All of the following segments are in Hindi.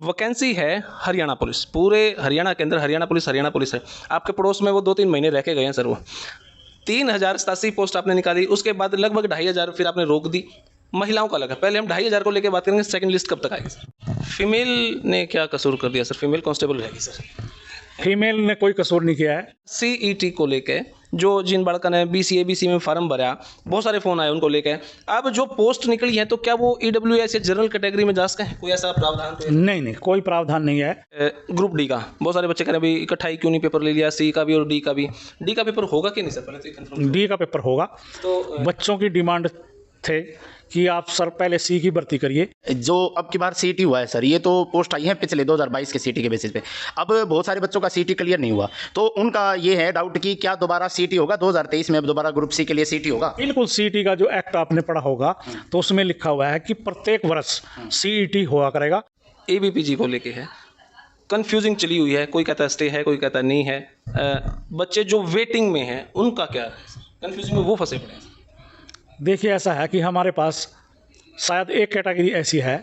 वैकेंसी है हरियाणा पुलिस, पूरे हरियाणा के अंदर हरियाणा पुलिस है। आपके पड़ोस में वो 2-3 महीने रह के गए हैं सर। वो 3087 पोस्ट आपने निकाली, उसके बाद लगभग 2500 फिर आपने रोक दी। महिलाओं का लगा, पहले हम 2500 को लेकर बात करेंगे, सेकंड लिस्ट कब तक आएगी सर? फीमेल ने क्या कसूर कर दिया सर? फीमेल कांस्टेबल रहेगी सर। फीमेल ने कोई कसूर नहीं किया है। सीईटी को लेके जो जिन बड़का ने बीसी में फार्म भरा, बहुत सारे फ़ोन आए उनको लेके, अब जो पोस्ट निकली है तो क्या वो ईडब्ल्यूएस या जनरल कैटेगरी में जा सकते हैं? कोई ऐसा प्रावधान तो नहीं, कोई प्रावधान नहीं है। ग्रुप डी का बहुत सारे बच्चे कह रहे हैं भाई इकट्ठा ही क्यों नहीं पेपर ले लिया, सी का भी और डी का भी। डी का पेपर होगा कि नहीं सर? पहले तो कंफर्म। डी का पेपर होगा। तो बच्चों की डिमांड थे कि आप सर पहले सी की भर्ती करिए। जो अब की बार सीटी हुआ है सर, ये तो पोस्ट आई है पिछले 2022 के सीटी के बेसिस पे। अब बहुत सारे बच्चों का सीटी क्लियर नहीं हुआ, तो उनका ये है डाउट कि क्या दोबारा सीटी होगा 2023 में, अब दोबारा ग्रुप सी के लिए सीटी होगा? बिल्कुल, सीटी का जो एक्ट आपने पढ़ा होगा तो उसमें लिखा हुआ है कि प्रत्येक वर्ष सीईटी हुआ करेगा। एबीपीजी को लेके है कंफ्यूजिंग चली हुई है, कोई कहता है स्टे है, कोई कहता नहीं है। बच्चे जो वेटिंग में हैं उनका क्या है? कंफ्यूजिंग में वो फंसे पड़े हैं। देखिए, ऐसा है कि हमारे पास शायद एक कैटेगरी ऐसी है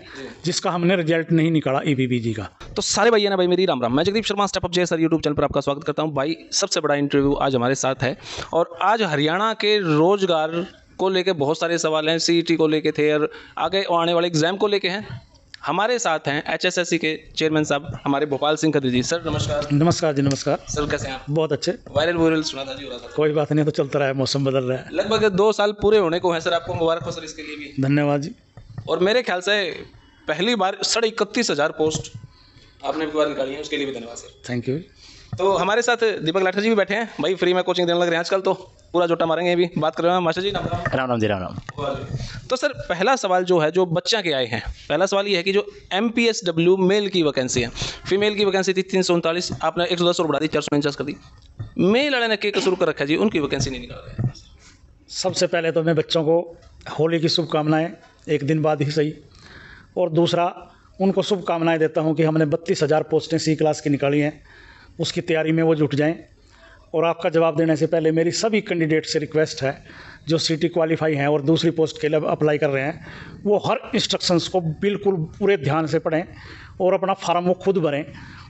जिसका हमने रिजल्ट नहीं निकाला ईबीपीजी का। तो सारे भाई ना भाई, मेरी राम राम। मैं जगदीप शर्मा, स्टेप अप जे सर यूट्यूब चैनल पर आपका स्वागत करता हूं। भाई सबसे बड़ा इंटरव्यू आज हमारे साथ है, और आज हरियाणा के रोजगार को लेके बहुत सारे सवाल हैं। सीईटी को लेके थे और आगे आने वाले एग्जाम को लेके हैं। हमारे साथ हैं एचएसएससी के चेयरमैन साहब हमारे भोपाल सिंह खत्री जी। सर नमस्कार। नमस्कार जी, नमस्कार सर, कैसे हैं आप? बहुत अच्छे। वायरल सुना था जी, हो रहा था। कोई बात नहीं, तो चलता रहा है, मौसम बदल रहा है। लगभग 2 साल पूरे होने को हैं सर, आपको मुबारक हो सर इसके लिए भी। धन्यवाद जी। और मेरे ख्याल से पहली बार 31,500 पोस्ट आपने निकाली है, उसके लिए भी धन्यवाद सर। Thank you. तो हमारे साथ दीपक लाठर जी भी बैठे हैं। भाई फ्री में कोचिंग देने लग रहे हैं आजकल, तो पूरा जोटा मारेंगे। अभी बात कर रहे हैं मास्टर जी। राम राम जी, राम राम। तो सर पहला सवाल जो है, जो बच्चा के आए हैं, पहला सवाल ये है कि जो MPSW मेल की वैकेंसी है, फीमेल की वैकेंसी थी 339, आपने 110 और बढ़ा दी, 449 कर दी। मेल वाले ने के कसूर कर रखा है जी, उनकी वैकेंसी नहीं निकाल रहे हैं। सबसे पहले तो मैं बच्चों को होली की शुभकामनाएं, एक दिन बाद ही सही। और दूसरा, उनको शुभकामनाएं देता हूं कि हमने 32,000 पोस्टें सी क्लास की निकाली हैं, उसकी तैयारी में वो जुट जाएं। और आपका जवाब देने से पहले मेरी सभी कैंडिडेट से रिक्वेस्ट है जो सीटी क्वालिफाई हैं और दूसरी पोस्ट के लिए अप्लाई कर रहे हैं, वो हर इंस्ट्रक्शंस को बिल्कुल पूरे ध्यान से पढ़ें और अपना फार्म वो खुद भरें।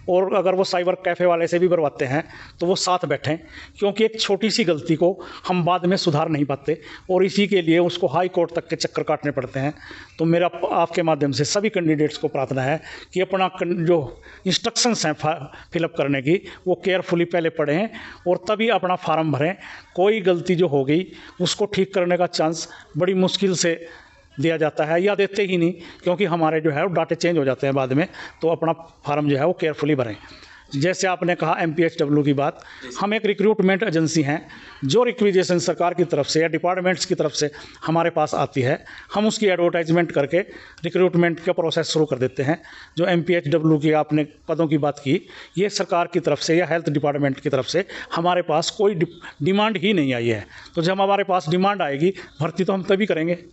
और अगर वो साइबर कैफ़े वाले से भी भरवाते हैं तो वो साथ बैठें, क्योंकि एक छोटी सी गलती को हम बाद में सुधार नहीं पाते और इसी के लिए उसको हाई कोर्ट तक के चक्कर काटने पड़ते हैं। तो मेरा आपके माध्यम से सभी कैंडिडेट्स को प्रार्थना है कि अपना जो इंस्ट्रक्शंस हैं फिलअप करने की, वो केयरफुली पहले पढ़ें और तभी अपना फार्म भरें। कोई गलती जो हो गई उसको ठीक करने का चांस बड़ी मुश्किल से दिया जाता है, या देते ही नहीं, क्योंकि हमारे जो है वो डाटे चेंज हो जाते हैं बाद में। तो अपना फार्म जो है वो केयरफुली भरें। जैसे आपने कहा MPSW की बात, हम एक रिक्रूटमेंट एजेंसी हैं। जो रिक्विजिशन सरकार की तरफ से या डिपार्टमेंट्स की तरफ से हमारे पास आती है, हम उसकी एडवर्टाइजमेंट करके रिक्रूटमेंट का प्रोसेस शुरू कर देते हैं। जो MPSW की आपने पदों की बात की, ये सरकार की तरफ से या हेल्थ डिपार्टमेंट की तरफ से हमारे पास कोई डिमांड ही नहीं आई है। तो जब हमारे पास डिमांड आएगी, भर्ती तो हम तभी करेंगे।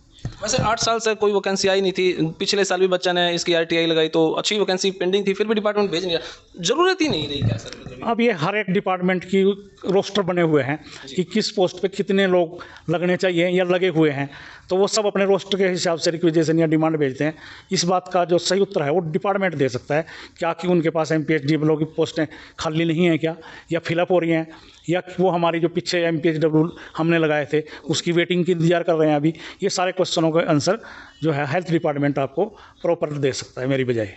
वैसे 8 साल से कोई वैकेंसी आई नहीं थी, पिछले साल भी बच्चा ने इसकी RTI लगाई तो अच्छी वैकेंसी पेंडिंग थी, फिर भी डिपार्टमेंट भेज नहीं रहा। जरूरत ही नहीं रही क्या सर? अब ये हर एक डिपार्टमेंट की रोस्टर बने हुए हैं कि किस पोस्ट पे कितने लोग लगने चाहिए या लगे हुए हैं, तो वो सब अपने रोस्टर के हिसाब से रिक्विजिशन या डिमांड भेजते हैं। इस बात का जो सही उत्तर है वो डिपार्टमेंट दे सकता है, क्या कि उनके पास MPSW की पोस्टें खाली नहीं हैं क्या, या फिलअप हो रही हैं, या वो हमारी जो पीछे MPSW हमने लगाए थे उसकी वेटिंग की इंतजार कर रहे हैं अभी। ये सारे क्वेश्चनों का आंसर जो है हेल्थ डिपार्टमेंट आपको प्रॉपर दे सकता है मेरी बजाय।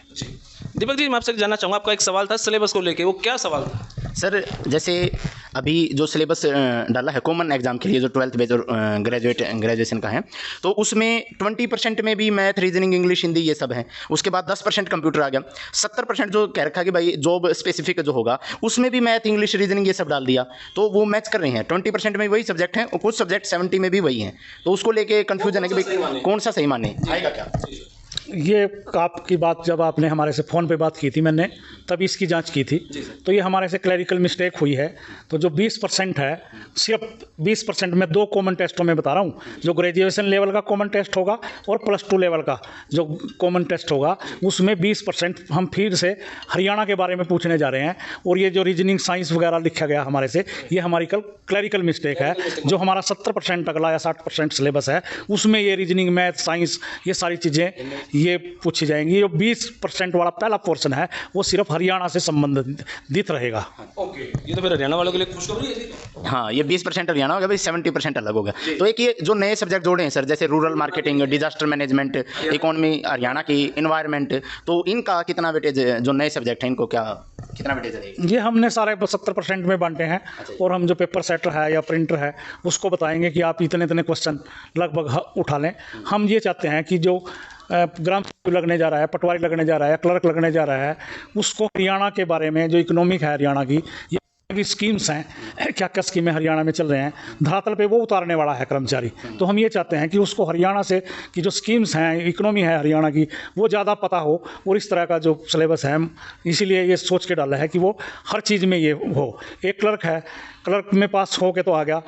दीपक जी, मैं आपसे जानना चाहूँगा, आपका एक सवाल था सिलेबस को लेके, वो क्या सवाल था सर? जैसे अभी जो सिलेबस डाला है कॉमन एग्जाम के लिए, जो 12th बेस और ग्रेजुएशन का है, तो उसमें 20% में भी मैथ, रीजनिंग, इंग्लिश, हिंदी ये सब है। उसके बाद 10% कंप्यूटर आ गया। 70% जो कह रखा कि भाई जॉब स्पेसिफिक जो होगा उसमें भी मैथ, इंग्लिश, रीजनिंग ये सब डाल दिया, तो वो मैच कर रही हैं। 20% में वही सब्जेक्ट हैं और कुछ सब्जेक्ट 70 में भी वही हैं। तो उसको लेके कन्फ्यूजन है कि भाई कौन सा सही माने, आएगा क्या? ये आपकी बात जब आपने हमारे से फ़ोन पे बात की थी, मैंने तभी इसकी जांच की थी, तो ये हमारे से क्लैरिकल मिस्टेक हुई है। तो जो 20% है, सिर्फ 20% में 2 कॉमन टेस्टों में बता रहा हूँ, जो ग्रेजुएशन लेवल का कॉमन टेस्ट होगा और +2 लेवल का जो कॉमन टेस्ट होगा, उसमें 20% हम फिर से हरियाणा के बारे में पूछने जा रहे हैं। और ये जो रीजनिंग, साइंस वगैरह लिखा गया हमारे से, ये हमारी क्लैरिकल मिस्टेक है। जो हमारा 70% अगला या 60% सिलेबस है, उसमें ये रीजनिंग, मैथ, साइंस, ये सारी चीज़ें ये पूछी जाएंगी। जो 20% वाला पहला पोर्शन है वो सिर्फ हरियाणा से संबंधित रहेगा। ओके, ये तो फिर हरियाणा वालों के लिए खुशखबरी है जी। हाँ, ये 20% हरियाणा हो गया भाई, 70% अलग हो गया। तो एक ये जो नए सब्जेक्ट जोड़े हैं सर, जैसे rural marketing, disaster management, economy Haryana की, इन्वायरमेंट, तो इनका कितना वेटेज, जो नए सब्जेक्ट हैं इनको कितना वेटेज रहेगा? ये हमने सारे 70% में बांटे हैं। और हम जो पेपर सेटर है या प्रिंटर है उसको बताएंगे कि आप इतने इतने क्वेश्चन लगभग उठा लें। हम ये चाहते हैं कि जो ग्राम सचिव लगने जा रहा है, पटवारी लगने जा रहा है, क्लर्क लगने जा रहा है, उसको हरियाणा के बारे में, जो इकोनॉमिक है हरियाणा की, ये की स्कीम्स हैं, क्या क्या स्कीमें हरियाणा में चल रहे हैं, धरातल पे वो उतारने वाला है कर्मचारी। तो हम ये चाहते हैं कि उसको हरियाणा से की जो स्कीम्स हैं, इकोनॉमी है हरियाणा की, वो ज़्यादा पता हो। और इस तरह का जो सिलेबस है, इसीलिए ये सोच के डाला है कि वो हर चीज़ में ये हो। एक क्लर्क है, क्लर्क में पास हो के तो आ गया,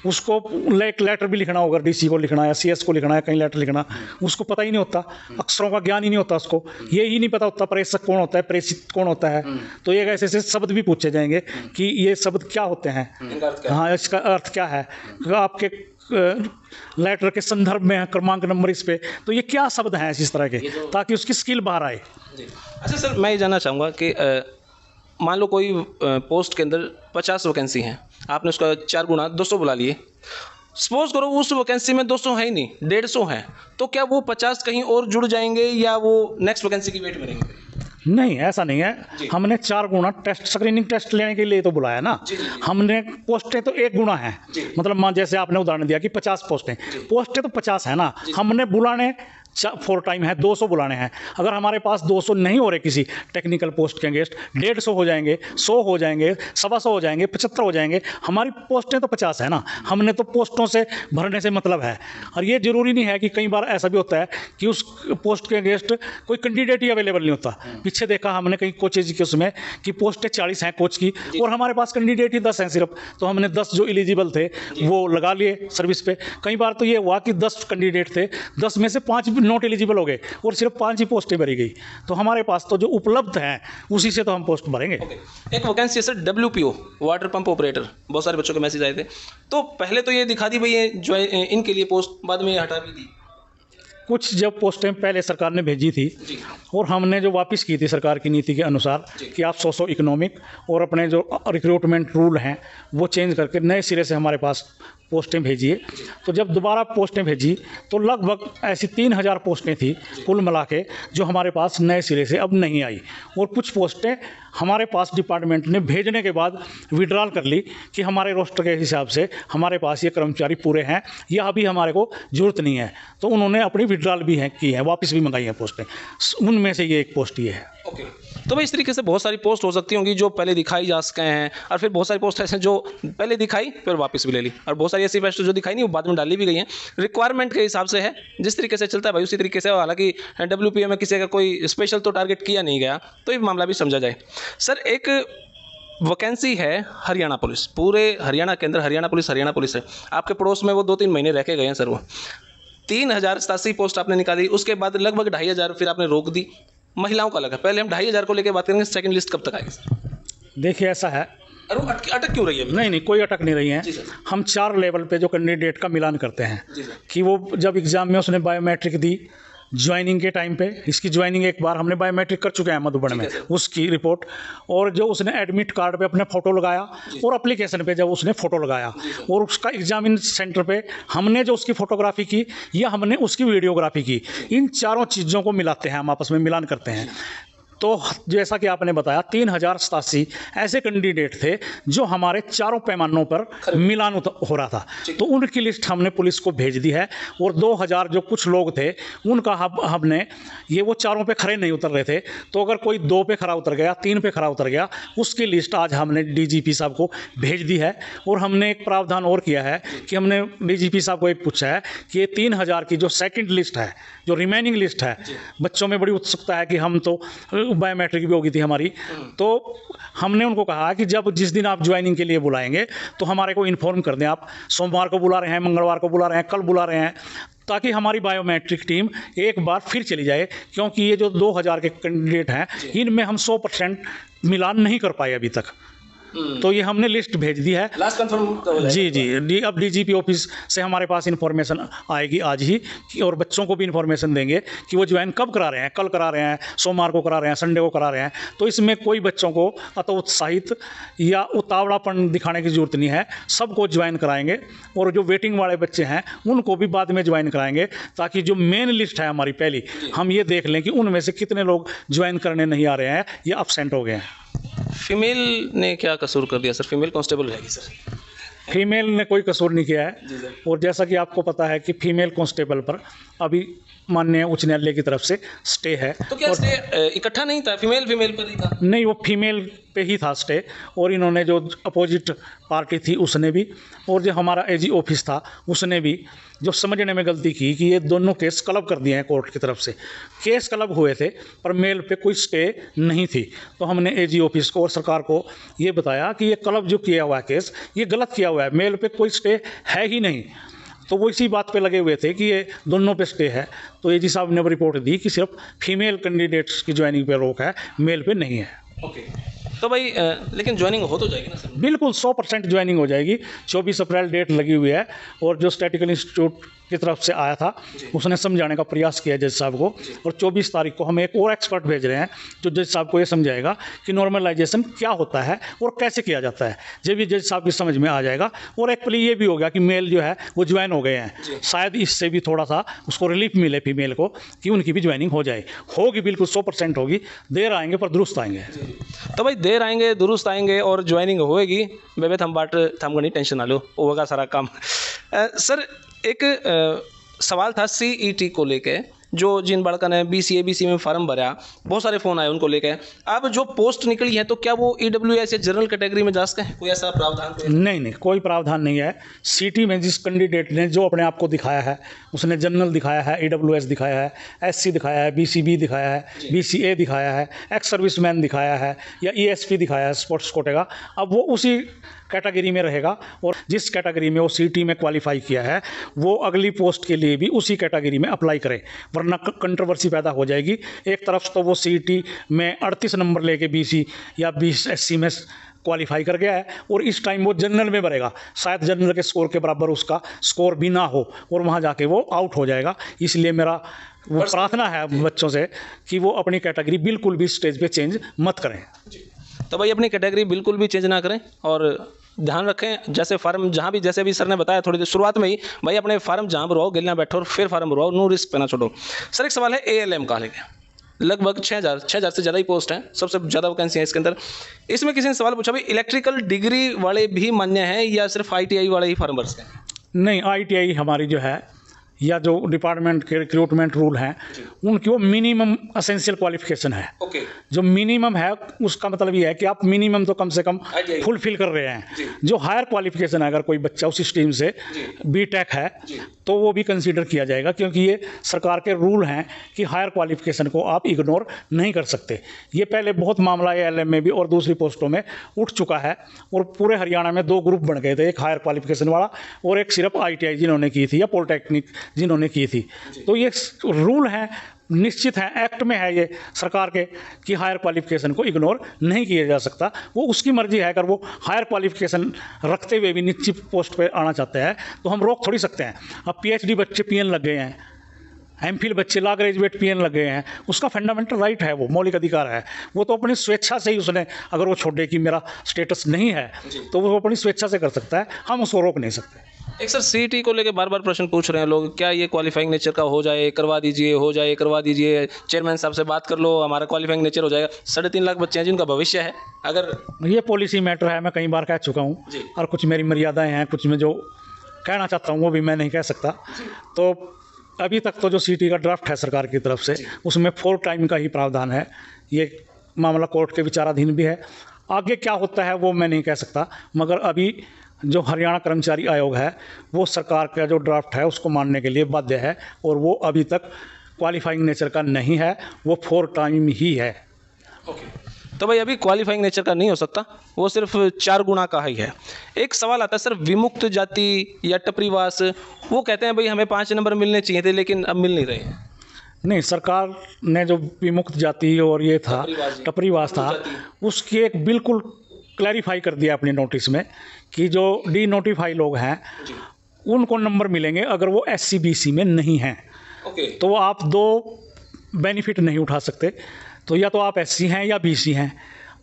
उसको एक लेटर भी लिखना होगा, डीसी को लिखना है, सीएस को लिखना है, कहीं लेटर लिखना, उसको पता ही नहीं होता, अक्षरों का ज्ञान ही नहीं होता उसको, ये ही नहीं पता होता प्रेषक कौन होता है, प्रेषित कौन होता है। तो ये ऐसे ऐसे शब्द भी पूछे जाएंगे कि ये शब्द क्या होते हैं, हाँ इसका अर्थ क्या है, आपके लेटर के संदर्भ में क्रमांक नंबर इस पे, तो ये क्या शब्द हैं इस तरह के, ताकि उसकी स्किल बाहर आए। अच्छा सर, मैं ये जानना चाहूँगा कि मान लो कोई पोस्ट के अंदर 50 वैकेंसी हैं, आपने उसका 4 गुना 200 बुला लिए। सपोज करो उस वैकेंसी में 200 है ही नहीं, 150 है, तो क्या वो 50 कहीं और जुड़ जाएंगे या वो नेक्स्ट वैकेंसी की वेट में रहेंगे? नहीं, ऐसा नहीं है। हमने 4 गुना टेस्ट, स्क्रीनिंग टेस्ट लेने के लिए तो बुलाया ना। हमने पोस्टें तो 1 गुना है, मतलब मान जैसे आपने उदाहरण दिया कि 50 पोस्टें तो 50 है ना, हमने बुलाने 4 टाइम है, 200 बुलाने हैं। अगर हमारे पास 200 नहीं हो रहे किसी टेक्निकल पोस्ट के अगेंस्ट, 150 हो जाएंगे, 100 हो जाएंगे, 125 हो जाएंगे, 75 हो जाएंगे। हमारी पोस्टें तो 50 है ना, हमने तो पोस्टों से भरने से मतलब है। और ये ज़रूरी नहीं है कि कई बार ऐसा भी होता है कि उस पोस्ट के अगेंस्ट कोई कैंडिडेट ही अवेलेबल नहीं होता। पीछे देखा हमने कई कोचेज के उसमें कि पोस्टें 40 हैं कोच की और हमारे पास कैंडिडेट ही 10 हैं सिर्फ, तो हमने 10 जो एलिजिबल थे वो लगा लिए सर्विस पे। कई बार तो ये हुआ कि 10 कैंडिडेट थे, 10 में से 5 नॉट एलिजिबल हो गए और सिर्फ 5 ही पोस्टें भरी गई। तो हमारे पास तो जो उपलब्ध हैं उसी से तो हम पोस्ट भरेंगे। एक वैकेंसी है sir WPO, water pump operator, बहुत सारे बच्चों के मैसेज आए थे। तो पहले तो ये दिखा दी भाई ये जो इनके लिए पोस्ट, बाद में ये हटा भी दी। कुछ जब पोस्टें पहले सरकार ने भेजी थी और हमने जो वापस की थी सरकार की नीति के अनुसार कि आप 100 इकोनॉमिक और अपने जो रिक्रूटमेंट रूल हैं वो चेंज करके नए सिरे से हमारे पास पोस्टें भेजिए। तो जब दोबारा पोस्टें भेजी तो लगभग ऐसी 3000 पोस्टें थी कुल मिला के जो हमारे पास नए सिरे से अब नहीं आई। और कुछ पोस्टें हमारे पास डिपार्टमेंट ने भेजने के बाद विड्रॉल कर ली कि हमारे रोस्टर के हिसाब से हमारे पास ये कर्मचारी पूरे हैं या अभी हमारे को ज़रूरत नहीं है। तो उन्होंने अपनी विड्रॉल भी की है, वापस भी मंगाई हैं पोस्टें, उनमें से ये एक पोस्ट ये है। ओके, तो भाई इस तरीके से बहुत सारी पोस्ट हो सकती होंगी जो पहले दिखाई जा सके हैं, और फिर बहुत सारी पोस्ट ऐसे जो पहले दिखाई फिर वापस भी ले ली, और बहुत सारी ऐसी पोस्ट जो दिखाई नहीं वो बाद में डाली भी गई हैं। रिक्वायरमेंट के हिसाब से है, जिस तरीके से चलता है भाई उसी तरीके से। हालांकि WPO में किसी का कोई स्पेशल तो टारगेट किया नहीं गया, तो ये मामला भी समझा जाए। सर एक वैकेंसी है हरियाणा पुलिस, पूरे हरियाणा के अंदर हरियाणा पुलिस है। आपके पड़ोस में वो 2-3 महीने रह के गए हैं सर। वो 3087 पोस्ट आपने निकाली, उसके बाद लगभग 2500 फिर आपने रोक दी। महिलाओं का लगा, पहले हम 2500 को लेकर बात करेंगे, सेकंड लिस्ट कब तक आएगी? देखिए ऐसा है, अरे अटक क्यों रही है? नहीं कोई अटक नहीं रही है। हम 4 लेवल पे जो कैंडिडेट का मिलान करते हैं कि वो जब एग्ज़ाम में उसने बायोमेट्रिक दी ज्वाइनिंग के टाइम पे, इसकी ज्वाइनिंग एक बार हमने बायोमेट्रिक कर चुके हैं मधुबन में, उसकी रिपोर्ट, और जो उसने एडमिट कार्ड पे अपने फ़ोटो लगाया और एप्लीकेशन पे जब उसने फ़ोटो लगाया और उसका एग्जामिन सेंटर पे हमने जो उसकी फ़ोटोग्राफी की या हमने उसकी वीडियोग्राफी की, इन चारों चीज़ों को मिलाते हैं, हम आपस में मिलान करते हैं। तो जैसा कि आपने बताया 3087 ऐसे कैंडिडेट थे जो हमारे चारों पैमानों पर मिलान हो रहा था। तो उनकी लिस्ट हमने पुलिस को भेज दी है। और 2000 जो कुछ लोग थे उनका हमने, ये वो चारों पे खड़े नहीं उतर रहे थे, तो अगर कोई 2 पे खड़ा उतर गया, 3 पे खड़ा उतर गया, उसकी लिस्ट आज हमने DGP साहब को भेज दी है। और हमने एक प्रावधान और किया है कि हमने DGP साहब को एक पूछा है कि ये 3000 की जो सेकेंड लिस्ट है, जो रिमेनिंग लिस्ट है, बच्चों में बड़ी उत्सुकता है कि हम तो बायोमेट्रिक भी होगी थी हमारी, तो हमने उनको कहा कि जब जिस दिन आप ज्वाइनिंग के लिए बुलाएंगे तो हमारे को इन्फॉर्म कर दें। आप सोमवार को बुला रहे हैं, मंगलवार को बुला रहे हैं, कल बुला रहे हैं, ताकि हमारी बायोमेट्रिक टीम एक बार फिर चली जाए। क्योंकि ये जो 2000 के कैंडिडेट हैं इनमें हम 100% मिलान नहीं कर पाए अभी तक। तो ये हमने लिस्ट भेज दी है। लास्ट कंफर्म जी, अब डीजीपी ऑफिस से हमारे पास इन्फॉर्मेशन आएगी आज ही और बच्चों को भी इन्फॉर्मेशन देंगे कि वो ज्वाइन कब करा रहे हैं, कल करा रहे हैं, सोमवार को करा रहे हैं, संडे को करा रहे हैं। तो इसमें कोई बच्चों को उत्साहित या उतावलापन दिखाने की ज़रूरत नहीं है, सबको ज्वाइन कराएंगे और जो वेटिंग वाले बच्चे हैं उनको भी बाद में ज्वाइन कराएंगे, ताकि जो मेन लिस्ट है हमारी पहली, हम ये देख लें कि उनमें से कितने लोग ज्वाइन करने नहीं आ रहे हैं या absent हो गए हैं। फीमेल ने क्या कसूर कर दिया सर? फीमेल कांस्टेबल रहेगी सर? फीमेल ने कोई कसूर नहीं किया है और जैसा कि आपको पता है कि फीमेल कांस्टेबल पर अभी माननीय उच्च न्यायालय की तरफ से स्टे है। तो क्या स्टे इकट्ठा नहीं था, फीमेल पर ही था? नहीं, वो फीमेल पे ही था स्टे और इन्होंने जो अपोजिट पार्टी थी उसने भी और जो हमारा एजी ऑफिस था उसने भी जो समझने में गलती की कि ये दोनों केस क्लब कर दिए हैं कोर्ट की तरफ से। केस क्लब हुए थे पर मेल पे कोई स्टे नहीं थी। तो हमने एजी ऑफिस को और सरकार को ये बताया कि ये क्लब जो किया हुआ है केस, ये गलत किया हुआ है, मेल पे कोई स्टे है ही नहीं। तो वो इसी बात पे लगे हुए थे कि ये दोनों पे स्टे है। तो एजी साहब ने रिपोर्ट दी कि सिर्फ फीमेल कैंडिडेट्स की ज्वाइनिंग पे रोक है, मेल पे नहीं है। ओके, तो भाई लेकिन ज्वाइनिंग हो तो जाएगी ना सर? बिल्कुल 100% ज्वाइनिंग हो जाएगी। 24 अप्रैल डेट लगी हुई है और जो स्टैटिकल इंस्टीट्यूट की तरफ से आया था उसने समझाने का प्रयास किया जज साहब को और 24 तारीख को हम एक और एक्सपर्ट भेज रहे हैं जो जज साहब को ये समझाएगा कि नॉर्मलाइजेशन क्या होता है और कैसे किया जाता है। जब ये जज साहब की समझ में आ जाएगा और एक प्ली ये भी हो गया कि मेल जो है वो ज्वाइन हो गए हैं, शायद इससे भी थोड़ा सा उसको रिलीफ मिले फीमेल को कि उनकी भी ज्वाइनिंग हो जाए। होगी, बिल्कुल 100% होगी। देर आएंगे पर दुरुस्त आएंगे। तो भाई देर आएंगे दुरुस्त आएंगे और ज्वाइनिंग होएगी। बेबे थम बाट थमगनी टेंशन ना लो, होगा सारा काम। सर एक सवाल था सीईटी को लेके, जो जिन बड़का ने बीसीए में फार्म भरा, बहुत सारे फ़ोन आए उनको लेके। अब जो पोस्ट निकली है तो क्या वो ईडब्ल्यूएस या जनरल कैटेगरी में जा सकते हैं? कोई ऐसा प्रावधान? नहीं, कोई प्रावधान नहीं है। सीटी में जिस कैंडिडेट ने जो अपने आप को दिखाया है, उसने जनरल दिखाया है, ईडब्ल्यूएस दिखाया है, एससी दिखाया है, बीसीबी दिखाया है, बीसीए दिखाया है, एक्स सर्विसमैन दिखाया है या ईएसपी दिखाया है स्पोर्ट्स कोटे का, अब वो उसी कैटेगरी में रहेगा और जिस कैटेगरी में वो सीटी में क्वालिफाई किया है वो अगली पोस्ट के लिए भी उसी कैटेगरी में अप्लाई करे, वरना कंट्रोवर्सी पैदा हो जाएगी। एक तरफ तो वो सीटी में 38 नंबर लेके बीसी या 20 एससी में क्वालिफाई कर गया है और इस टाइम वो जनरल में भरेगा, शायद जनरल के स्कोर के बराबर उसका स्कोर भी ना हो और वहाँ जाके वो आउट हो जाएगा। इसलिए मेरा वो प्रार्थना है बच्चों से कि वो अपनी कैटेगरी बिल्कुल भी स्टेज पे चेंज मत करें। तो भाई अपनी कैटेगरी बिल्कुल भी चेंज ना करें और ध्यान रखें, जैसे फार्म जहाँ भी, जैसे भी सर ने बताया थोड़ी देर शुरुआत में ही, भाई अपने फार्म जहाँ भरवाओ गिलना बैठो और फिर फार्म भरवाओ, नो रिस्क पे ना छोड़ो। सर एक सवाल है एएलएम का लेके, लगभग 6,000 से ज़्यादा ही पोस्ट हैं, सबसे ज़्यादा वैकेंसी है इसके अंदर। इसमें किसी ने सवाल पूछा भाई इलेक्ट्रिकल डिग्री वाले भी मान्य हैं या सिर्फ आईटीआई वाले ही फार्म भर सकते हैं? नहीं, आईटीआई हमारी जो है या जो डिपार्टमेंट के रिक्रूटमेंट रूल हैं उनकी वो मिनिमम असेंशियल क्वालिफिकेशन है। ओके, जो मिनिमम है उसका मतलब ये है कि आप मिनिमम तो कम से कम फुलफिल कर रहे हैं। जो हायर क्वालिफिकेशन है, अगर कोई बच्चा उसी स्ट्रीम से बीटेक है तो वो भी कंसीडर किया जाएगा, क्योंकि ये सरकार के रूल हैं कि हायर क्वालिफिकेशन को आप इग्नोर नहीं कर सकते। ये पहले बहुत मामला एएलएम में भी और दूसरी पोस्टों में उठ चुका है और पूरे हरियाणा में 2 ग्रुप बन गए थे, एक हायर क्वालिफिकेशन वाला और एक सिर्फ आईटीआई जिन्होंने की थी या पॉलिटेक्निक जिन्होंने की थी। तो ये रूल हैं, निश्चित है, एक्ट में है ये सरकार के कि हायर क्वालिफिकेशन को इग्नोर नहीं किया जा सकता। वो उसकी मर्जी है, अगर वो हायर क्वालिफिकेशन रखते हुए भी निश्चित पोस्ट पे आना चाहते हैं तो हम रोक थोड़ी सकते हैं। अब पीएचडी बच्चे पीएन लग गए हैं, एमफिल बच्चे ला ग्रेजुएट पीएन लग गए हैं, उसका फंडामेंटल राइट है, वो मौलिक अधिकार है। वो तो अपनी स्वेच्छा से ही उसने, अगर वो छोड़े कि मेरा स्टेटस नहीं है तो वो अपनी स्वेच्छा से कर सकता है, हम उसको रोक नहीं सकते। एक सर सीईटी को लेके बार बार प्रश्न पूछ रहे हैं लोग, क्या ये क्वालिफाइंग नेचर का हो जाए, करवा दीजिए, हो जाए, करवा दीजिए, चेयरमैन साहब से बात कर लो, हमारा क्वालिफाइंग नेचर हो जाएगा। 3.5 लाख बच्चे हैं जिनका भविष्य है। अगर ये पॉलिसी मैटर है, मैं कई बार कह चुका हूँ और कुछ मेरी मर्यादाएं हैं, कुछ मैं जो कहना चाहता हूँ वो भी मैं नहीं कह सकता। तो अभी तक तो जो सीईटी का ड्राफ्ट है सरकार की तरफ से उसमें 4 टाइम का ही प्रावधान है। ये मामला कोर्ट के विचाराधीन भी है, आगे क्या होता है वो मैं नहीं कह सकता। मगर अभी जो हरियाणा कर्मचारी आयोग है वो सरकार का जो ड्राफ्ट है उसको मानने के लिए बाध्य है और वो अभी तक क्वालिफाइंग नेचर का नहीं है, वो 4 टाइम ही है। तो भाई अभी क्वालिफाइंग नेचर का नहीं हो सकता, वो सिर्फ 4 गुना का ही है। एक सवाल आता है सर, विमुक्त जाति या टपरीवास, वो कहते हैं भाई हमें 5 नंबर मिलने चाहिए थे लेकिन अब मिल नहीं रहे हैं। नहीं, सरकार ने जो विमुक्त जाति और ये था टपरीवास था, उसकी एक बिल्कुल क्लैरिफाई कर दिया अपने नोटिस में कि जो डी नोटिफाई लोग हैं उनको नंबर मिलेंगे अगर वो SC BC में नहीं हैं। ओके। तो आप दो बेनिफिट नहीं उठा सकते, तो या तो आप SC हैं या BC हैं।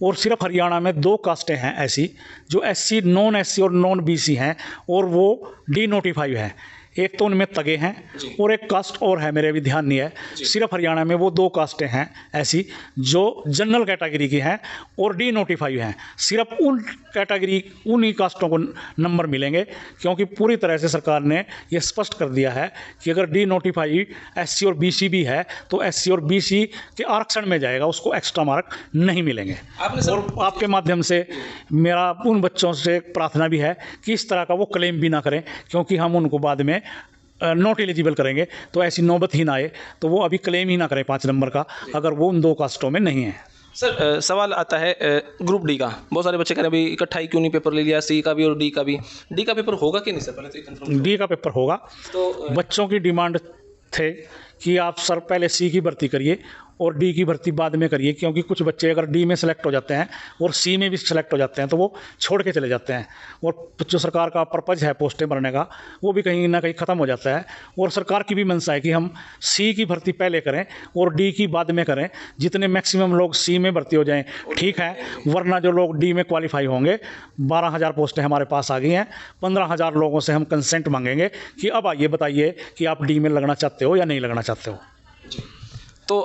और सिर्फ हरियाणा में 2 कास्टें हैं ऐसी जो SC, नॉन SC और नॉन BC हैं, और वो डी नोटिफाई हैं। एक तो उनमें तगे हैं और एक कास्ट और है, मेरे भी ध्यान नहीं है। सिर्फ हरियाणा में वो 2 कास्टें हैं ऐसी जो जनरल कैटेगरी की हैं और डी नोटिफाई हैं। सिर्फ उन कैटेगरी, उन्हीं कास्टों को नंबर मिलेंगे, क्योंकि पूरी तरह से सरकार ने ये स्पष्ट कर दिया है कि अगर डी नोटिफाई SC और BC भी है तो SC और BC के आरक्षण में जाएगा, उसको एक्स्ट्रा मार्क नहीं मिलेंगे। और आपके माध्यम से मेरा उन बच्चों से प्रार्थना भी है कि इस तरह का वो क्लेम भी ना करें, क्योंकि हम उनको बाद में नॉट एलिजिबल करेंगे तो ऐसी नौबत ही ना आए। तो वो अभी क्लेम ही ना करें 5 नंबर का अगर वो उन 2 कास्टों में नहीं है। सर सवाल आता है ग्रुप डी का। बहुत सारे बच्चे कह रहे हैं अभी इकट्ठा ही क्यों नहीं पेपर ले लिया, C का भी और D का भी। D का पेपर होगा कि नहीं सर? पहले तो ये कंफर्म। D का पेपर होगा। तो बच्चों की डिमांड थे कि आप सर पहले C की भर्ती करिए और D की भर्ती बाद में करिए, क्योंकि कुछ बच्चे अगर D में सेलेक्ट हो जाते हैं और C में भी सेलेक्ट हो जाते हैं तो वो छोड़ के चले जाते हैं, और जो सरकार का पर्पज़ है पोस्टें भरने का वो भी कहीं ना कहीं ख़त्म हो जाता है। और सरकार की भी मंशा है कि हम C की भर्ती पहले करें और D की बाद में करें। जितने मैक्सिमम लोग C में भर्ती हो जाएं ठीक है, वरना जो लोग D में क्वालिफाई होंगे, 12,000 पोस्टें हमारे पास आ गई हैं, 15,000 लोगों से हम कंसेंट मांगेंगे कि अब आइए बताइए कि आप D में लगना चाहते हो या नहीं लगना चाहते हो। तो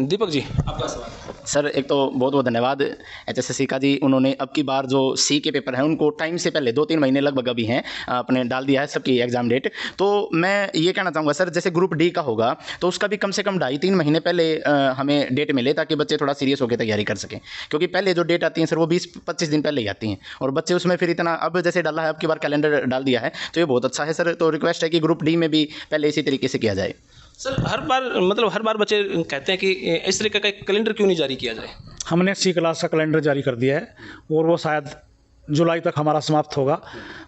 दीपक जी, आपका सवाल। सर एक तो बहुत बहुत धन्यवाद HSSC का जी, उन्होंने अब की बार जो C के पेपर हैं उनको टाइम से पहले 2-3 महीने लगभग अभी हैं आपने डाल दिया है सबकी एग्ज़ाम डेट। तो मैं ये कहना चाहूँगा सर, जैसे ग्रुप D का होगा तो उसका भी कम से कम 2.5-3 महीने पहले हमें डेट मिले, ताकि बच्चे थोड़ा सीरियस होकर तैयारी कर सकें। क्योंकि पहले जो डेट आती है सर वो 20-25 दिन पहले ही आती हैं, और बच्चे उसमें फिर इतना, अब जैसे डाला है अब की बार कैलेंडर डाल दिया है तो ये बहुत अच्छा है सर। तो रिक्वेस्ट है कि ग्रुप D में भी पहले इसी तरीके से किया जाए। सर हर बार बच्चे कहते हैं कि इस तरीके का एक कैलेंडर क्यों नहीं जारी किया जाए? हमने C क्लास का कैलेंडर जारी कर दिया है और वो शायद जुलाई तक हमारा समाप्त होगा।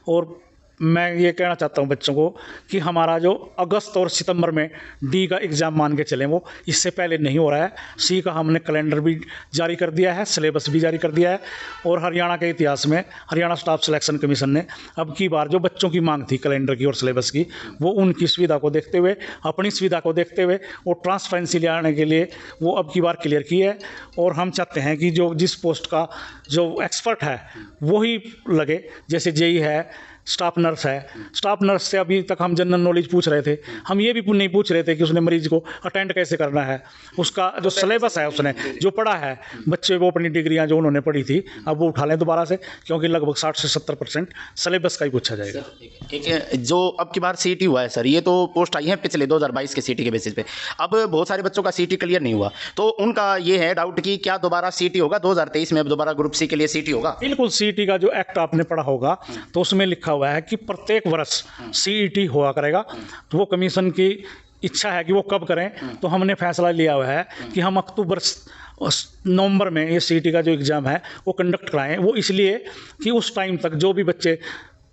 और मैं ये कहना चाहता हूँ बच्चों को कि हमारा जो अगस्त और सितंबर में D का एग्ज़ाम मान के चलें, वो इससे पहले नहीं हो रहा है। C का हमने कैलेंडर भी जारी कर दिया है, सिलेबस भी जारी कर दिया है। और हरियाणा के इतिहास में हरियाणा स्टाफ सिलेक्शन कमीशन ने अब की बार जो बच्चों की मांग थी कैलेंडर की और सिलेबस की, वो उनकी सुविधा को देखते हुए, अपनी सुविधा को देखते हुए और ट्रांसपेरेंसी ले आने के लिए वो अब की बार क्लियर की है। और हम चाहते हैं कि जो जिस पोस्ट का जो एक्सपर्ट है वही लगे, जैसे JEE है, स्टाफ नर्स है। स्टाफ नर्स से अभी तक हम जनरल नॉलेज पूछ रहे थे, हम ये भी नहीं पूछ रहे थे कि उसने मरीज को अटेंड कैसे करना है, उसका जो सिलेबस है उसने जो पढ़ा है, बच्चे वो अपनी डिग्रियां जो उन्होंने पढ़ी थी अब वो उठा लें दोबारा से, क्योंकि लगभग 60 से 70% सिलेबस का ही पूछा जाएगा। एक जो अब की बार CT हुआ है सर, ये तो पोस्ट आई है पिछले 2022 के CT के बेसिस पे। अब बहुत सारे बच्चों का CT क्लियर नहीं हुआ, तो उनका ये है डाउट कि क्या दोबारा CT होगा 2023 में, अब दोबारा ग्रुप C के लिए CT होगा? बिल्कुल, CT का जो एक्ट आपने पढ़ा होगा तो उसमें लिखा हुआ है कि प्रत्येक वर्ष CET हुआ करेगा। तो वो कमीशन की इच्छा है कि वो कब करें, तो हमने फैसला लिया हुआ है कि हम अक्टूबर नवंबर में ये CET का जो एग्ज़ाम है वो कंडक्ट कराएं। वो इसलिए कि उस टाइम तक जो भी बच्चे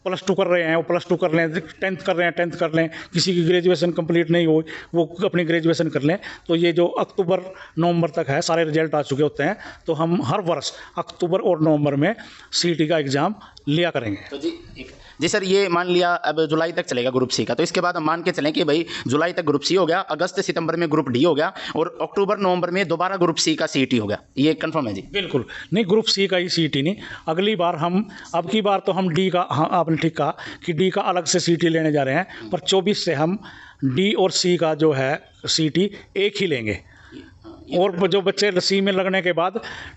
+2 कर रहे हैं वो +2 कर लें, 10th कर रहे हैं 10th कर लें, किसी की ग्रेजुएशन कंप्लीट नहीं हुई वो अपनी ग्रेजुएशन कर लें। तो ये जो अक्टूबर नवंबर तक है सारे रिजल्ट आ चुके होते हैं, तो हम हर वर्ष अक्टूबर और नवंबर में CET का एग्ज़ाम लिया करेंगे। तो जी सर, ये मान लिया अब जुलाई तक चलेगा ग्रुप C का, तो इसके बाद हम मान के चलें कि भाई जुलाई तक ग्रुप C हो गया, अगस्त सितंबर में ग्रुप D हो गया और अक्टूबर नवंबर में दोबारा ग्रुप C का CET हो गया, ये कंफर्म है जी? बिल्कुल नहीं, ग्रुप C का ही CET नहीं, अगली बार हम, अब की बार तो हम D का, हाँ आपने ठीक कहा कि D का अलग से CET लेने जा रहे हैं, पर 24 से हम D और C का जो है CET एक ही लेंगे। और जो बच्चे C में लगने के बाद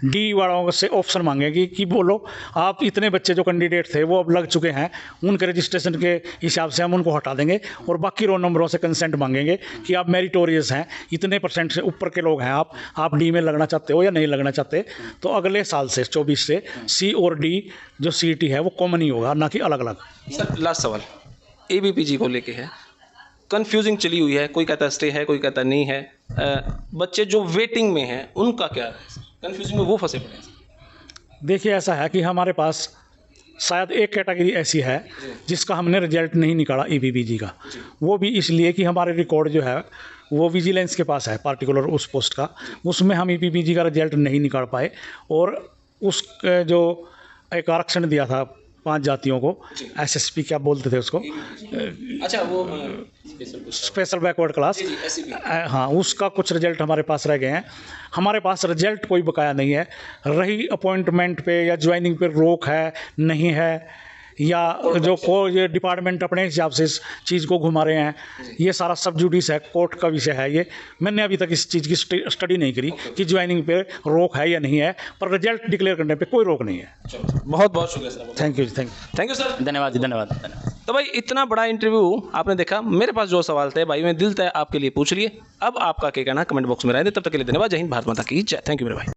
D वालों से ऑप्शन मांगेगी कि बोलो आप इतने बच्चे जो कैंडिडेट थे वो अब लग चुके हैं, उनके रजिस्ट्रेशन के हिसाब से हम उनको हटा देंगे और बाकी रोल नंबरों से कंसेंट मांगेंगे कि आप मेरिटोरियस हैं, इतने % से ऊपर के लोग हैं, आप D में लगना चाहते हो या नहीं लगना चाहते। तो अगले साल से 24 से C और D जो CET है वो कॉमन ही होगा, ना कि अलग अलग। सर लास्ट सवाल ABPG को लेके है, कन्फ्यूजिंग चली हुई है, कोई कहता स्टे है, कोई कहता नहीं है। बच्चे जो वेटिंग में हैं उनका क्या है? कन्फ्यूजिंग में वो फंसे पड़े हैं। देखिए ऐसा है कि हमारे पास शायद एक कैटेगरी ऐसी है जिसका हमने रिजल्ट नहीं निकाला ABPG का, वो भी इसलिए कि हमारे रिकॉर्ड जो है वो विजिलेंस के पास है पार्टिकुलर उस पोस्ट का, उसमें हम ABPG का रिजल्ट नहीं निकाल पाए। और उस जो एक आरक्षण दिया था 5 जातियों को, SSP क्या बोलते थे उसको, अच्छा वो स्पेशल बैकवर्ड क्लास, हाँ, उसका कुछ रिजल्ट हमारे पास रह गए हैं। हमारे पास रिजल्ट कोई बकाया नहीं है। रही अपॉइंटमेंट पे या ज्वाइनिंग पे रोक है नहीं है, या जो को ये डिपार्टमेंट अपने हिसाब से इस चीज़ को घुमा रहे हैं, ये सारा सब जुडिस है, कोर्ट का विषय है ये। मैंने अभी तक इस चीज़ की स्टडी नहीं करी कि ज्वाइनिंग पे रोक है या नहीं है, पर रिजल्ट डिक्लेयर करने पे कोई रोक नहीं है। बहुत बहुत शुक्रिया sir. Thank you thank you sir. धन्यवाद जी, धन्यवाद। तो भाई इतना बड़ा इंटरव्यू आपने देखा। मेरे पास जो सवाल थे भाई मैं दिल तय आपके लिए पूछ लिए। अब आपका क्या कहना कमेंट बॉक्स में रहने। तब तक के लिए धन्यवाद। जय हिंद, भारत माता की जय। थैंक यू मेरे भाई।